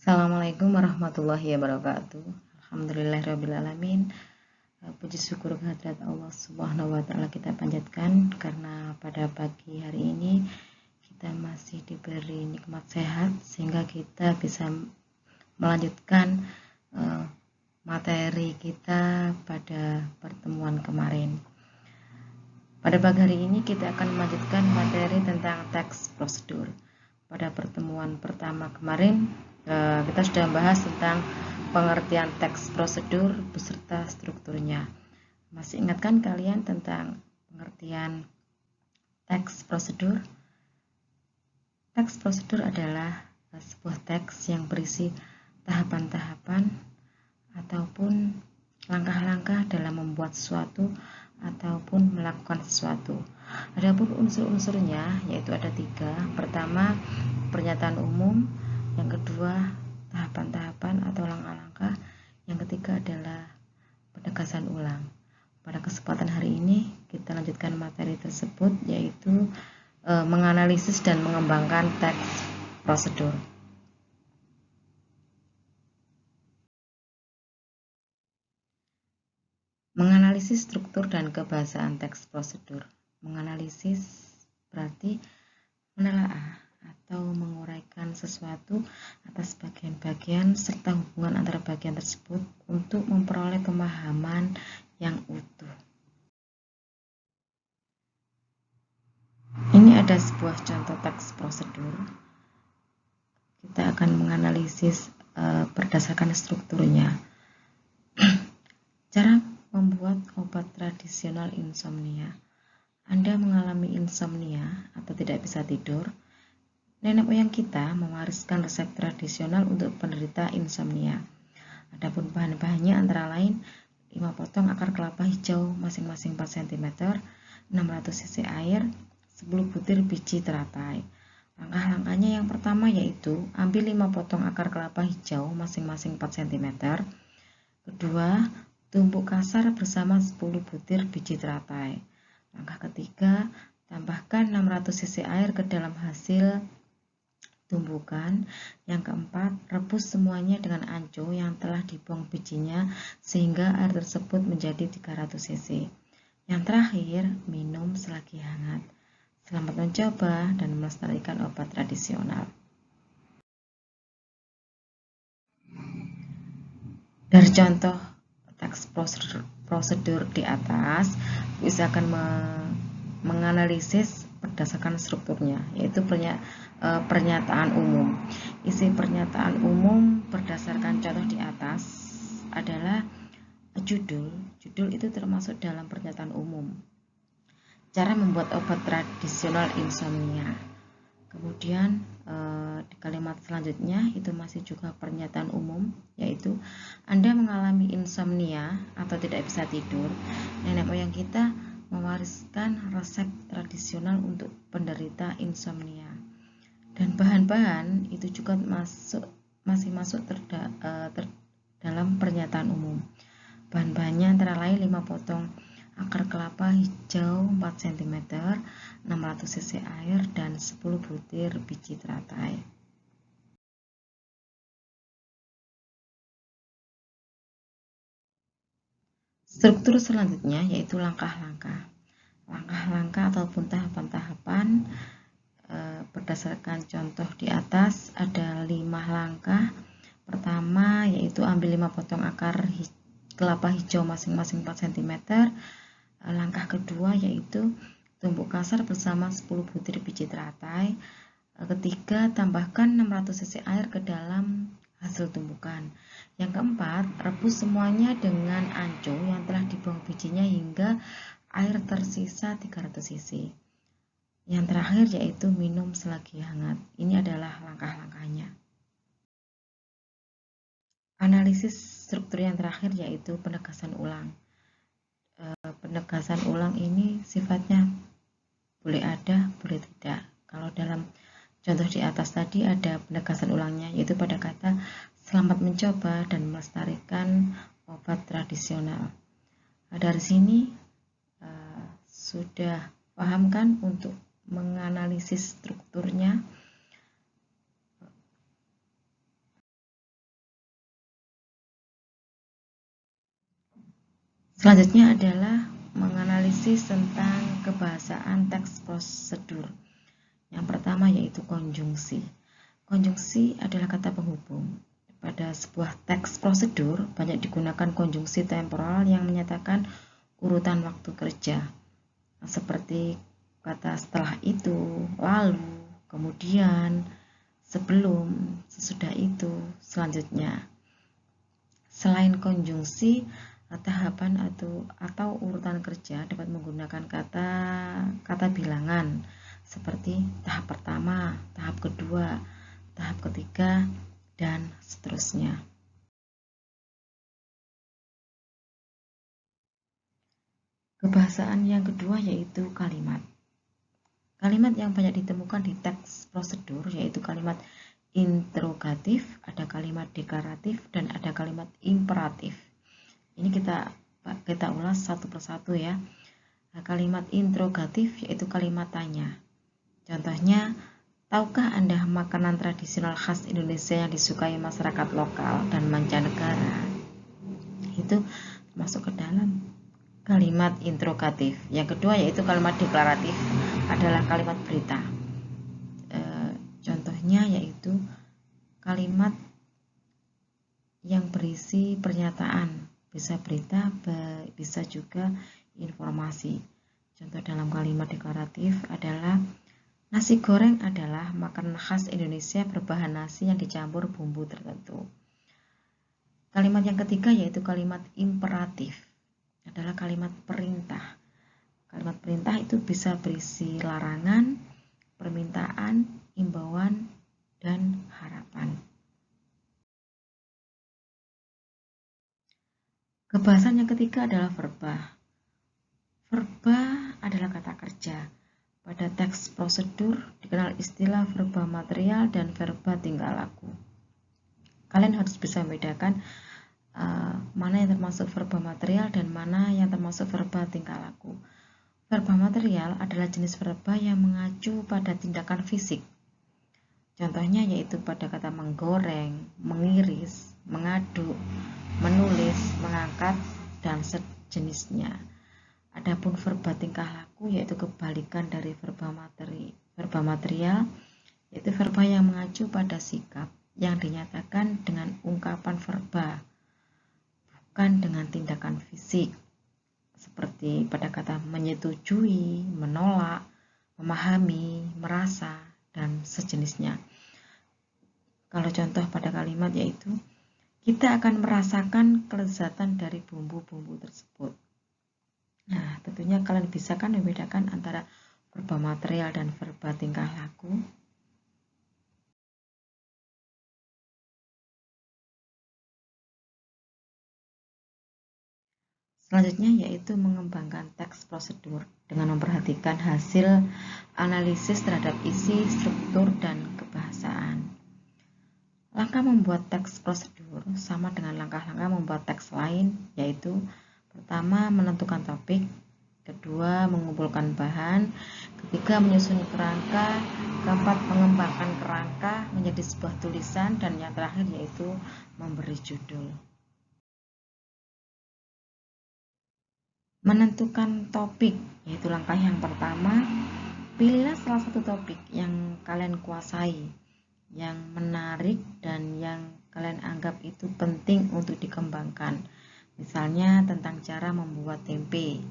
Assalamualaikum warahmatullahi wabarakatuh. Alhamdulillahirrabbilalamin. Puji syukur kehadirat Allah Subhanahu wa Ta'ala kita panjatkan karena pada pagi hari ini kita masih diberi nikmat sehat sehingga kita bisa melanjutkan materi kita pada pertemuan kemarin. Pada pagi hari ini kita akan melanjutkan materi tentang tax prosedur. Pada pertemuan pertama kemarin kita sudah membahas tentang pengertian tax prosedur beserta strukturnya. Masih ingatkan kalian tentang pengertian tax prosedur? Tax prosedur adalah sebuah teks yang berisi tahapan-tahapan ataupun langkah-langkah dalam membuat sesuatu ataupun melakukan sesuatu. Adapun unsur-unsurnya yaitu ada 3. Pertama, pernyataan umum. Yang kedua, tahapan-tahapan atau langkah-langkah. Yang ketiga adalah penegasan ulang. Pada kesempatan hari ini kita lanjutkan materi tersebut yaitu menganalisis dan mengembangkan tax prosedur. Menganalisis struktur dan kebahasaan teks prosedur. Menganalisis berarti menelaah atau menguraikan sesuatu atas bagian-bagian serta hubungan antara bagian tersebut untuk memperoleh pemahaman yang utuh. Ini ada sebuah contoh teks prosedur. Kita akan menganalisis berdasarkan strukturnya. Cara membuat obat tradisional insomnia. Anda mengalami insomnia atau tidak bisa tidur. Nenek moyang kita mewariskan resep tradisional untuk penderita insomnia. Adapun bahan-bahannya antara lain 5 potong akar kelapa hijau masing-masing 4 cm, 600 cc air, 10 butir biji teratai. Langkah-langkahnya yang pertama yaitu ambil 5 potong akar kelapa hijau masing-masing 4 cm. Kedua, tumbuk kasar bersama 10 butir biji teratai. Langkah ketiga, tambahkan 600 cc air ke dalam hasil tumbukan. Yang keempat, rebus semuanya dengan anco yang telah dibuang bijinya sehingga air tersebut menjadi 300 cc. Yang terakhir, minum selagi hangat. Selamat mencoba dan melestarikan obat tradisional. Dari contoh teks prosedur di atas, bisa akan menganalisis berdasarkan strukturnya, yaitu pernyataan umum. Isi pernyataan umum berdasarkan contoh di atas adalah judul. Judul itu termasuk dalam pernyataan umum. Cara membuat obat tradisional insomnia. Kemudian di kalimat selanjutnya itu masih juga pernyataan umum, yaitu Anda mengalami insomnia atau tidak bisa tidur. Nenek moyang kita mewariskan resep tradisional untuk penderita insomnia. Dan bahan-bahan itu juga masih masuk dalam pernyataan umum. Bahan-bahannya antara lain 5 potong akar kelapa hijau 4 cm, 600 cc air, dan 10 butir biji teratai. Struktur selanjutnya yaitu langkah-langkah. Langkah-langkah ataupun tahapan-tahapan berdasarkan contoh di atas ada 5 langkah. Pertama yaitu ambil 5 potong akar kelapa hijau masing-masing 4 cm. Langkah kedua yaitu tumbuk kasar bersama 10 butir biji teratai. Ketiga, tambahkan 600 cc air ke dalam hasil tumbukan. Yang keempat, rebus semuanya dengan anco yang telah dibuang bijinya hingga air tersisa 300 cc. Yang terakhir yaitu minum selagi hangat. Ini adalah langkah-langkahnya. Analisis struktur yang terakhir yaitu penegasan ulang. Penegasan ulang ini sifatnya boleh ada, boleh tidak. Kalau dalam contoh di atas tadi ada penegasan ulangnya, yaitu pada kata selamat mencoba dan melestarikan obat tradisional. Dari sini sudah paham kan untuk menganalisis strukturnya? Selanjutnya adalah menganalisis tentang kebahasaan teks prosedur. Yang pertama yaitu konjungsi. Konjungsi adalah kata penghubung. Pada sebuah teks prosedur banyak digunakan konjungsi temporal yang menyatakan urutan waktu kerja. Seperti kata setelah itu, lalu, kemudian, sebelum, sesudah itu, selanjutnya. Selain konjungsi, tahapan atau urutan kerja dapat menggunakan kata bilangan seperti tahap pertama, tahap kedua, tahap ketiga, dan seterusnya. Kebahasaan yang kedua yaitu kalimat. Kalimat yang banyak ditemukan di teks prosedur yaitu kalimat interrogatif, ada kalimat deklaratif, dan ada kalimat imperatif. Ini kita ulas satu persatu ya. Nah, kalimat interrogatif yaitu kalimat tanya. Contohnya, tahukah Anda makanan tradisional khas Indonesia yang disukai masyarakat lokal dan mancanegara? Itu masuk ke dalam kalimat interrogatif. Yang kedua yaitu kalimat deklaratif adalah kalimat berita. Contohnya yaitu kalimat yang berisi pernyataan, bisa berita, bisa juga informasi. Contoh dalam kalimat deklaratif adalah nasi goreng adalah makanan khas Indonesia berbahan nasi yang dicampur bumbu tertentu. Kalimat yang ketiga yaitu kalimat imperatif, adalah kalimat perintah. Kalimat perintah itu bisa berisi larangan, permintaan, imbauan, dan harapan. Kebahasan yang ketiga adalah verba. Verba adalah kata kerja. Pada teks prosedur dikenal istilah verba material dan verba tingkah laku. Kalian harus bisa membedakan mana yang termasuk verba material dan mana yang termasuk verba tingkah laku. Verba material adalah jenis verba yang mengacu pada tindakan fisik. Contohnya yaitu pada kata menggoreng, mengiris, mengaduk, menulis, mengangkat, dan sejenisnya. Adapun verba tingkah laku yaitu kebalikan dari verba material, yaitu verba yang mengacu pada sikap yang dinyatakan dengan ungkapan verba, bukan dengan tindakan fisik. Seperti pada kata menyetujui, menolak, memahami, merasa, dan sejenisnya. Kalau contoh pada kalimat yaitu, kita akan merasakan kelezatan dari bumbu-bumbu tersebut. Nah, tentunya kalian bisa kan membedakan antara verba material dan verba tingkah laku. Selanjutnya yaitu mengembangkan teks prosedur dengan memperhatikan hasil analisis terhadap isi, struktur, dan kebahasaan. Langkah membuat teks prosedur sama dengan langkah-langkah membuat teks lain, yaitu pertama menentukan topik, kedua mengumpulkan bahan, ketiga menyusun kerangka, keempat mengembangkan kerangka menjadi sebuah tulisan, dan yang terakhir yaitu memberi judul. Menentukan topik, yaitu langkah yang pertama, pilihlah salah satu topik yang kalian kuasai, yang menarik dan yang kalian anggap itu penting untuk dikembangkan. Misalnya tentang cara membuat tempe,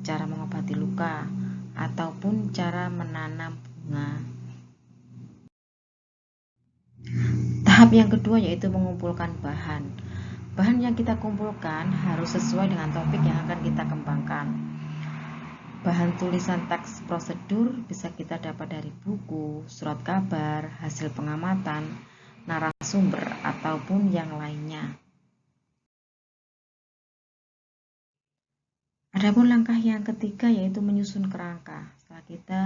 cara mengobati luka, ataupun cara menanam bunga. Tahap yang kedua yaitu mengumpulkan bahan. Bahan yang kita kumpulkan harus sesuai dengan topik yang akan kita kembangkan. Bahan tulisan teks prosedur bisa kita dapat dari buku, surat kabar, hasil pengamatan, narasumber, ataupun yang lainnya. Adapun langkah yang ketiga yaitu menyusun kerangka. Setelah kita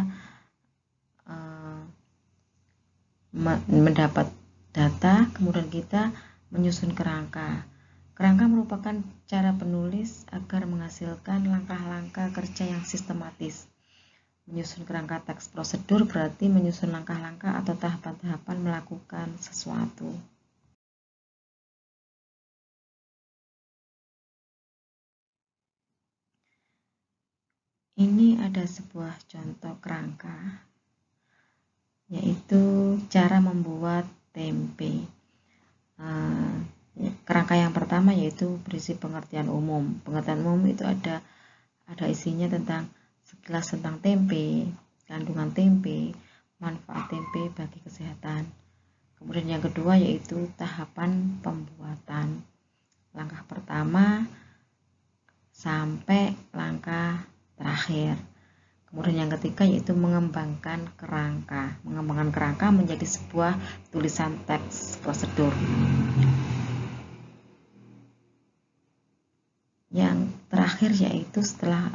mendapat data, kemudian kita menyusun kerangka. Kerangka merupakan cara penulis agar menghasilkan langkah-langkah kerja yang sistematis. Menyusun kerangka teks prosedur berarti menyusun langkah-langkah atau tahapan-tahapan melakukan sesuatu. Ini ada sebuah contoh kerangka, yaitu cara membuat tempe. Kerangka yang pertama yaitu berisi pengertian umum. Pengertian umum itu ada isinya tentang sekilas tentang tempe, kandungan tempe, manfaat tempe bagi kesehatan. Kemudian yang kedua yaitu tahapan pembuatan. Langkah pertama sampai langkah terakhir. Kemudian yang ketiga yaitu mengembangkan kerangka. Mengembangkan kerangka menjadi sebuah tulisan teks prosedur. Yang terakhir yaitu setelah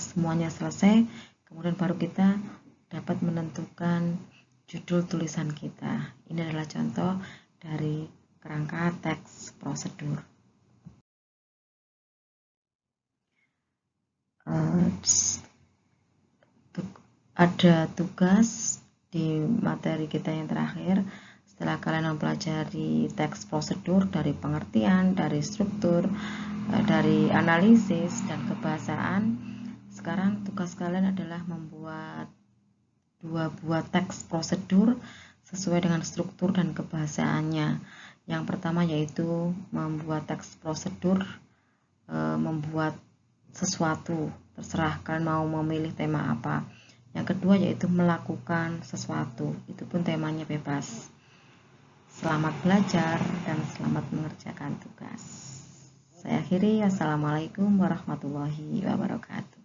semuanya selesai, kemudian baru kita dapat menentukan judul tulisan kita. Ini adalah contoh dari kerangka teks prosedur. Ada tugas di materi kita yang terakhir. Setelah kalian mempelajari teks prosedur dari pengertian, dari struktur, dari analisis dan kebahasaan, sekarang tugas kalian adalah membuat 2 buah teks prosedur sesuai dengan struktur dan kebahasaannya. Yang pertama yaitu membuat teks prosedur, membuat sesuatu, terserah kalian mau memilih tema apa. Yang kedua yaitu melakukan sesuatu, itu pun temanya bebas. Selamat belajar dan selamat mengerjakan tugas. Saya akhiri, assalamualaikum warahmatullahi wabarakatuh.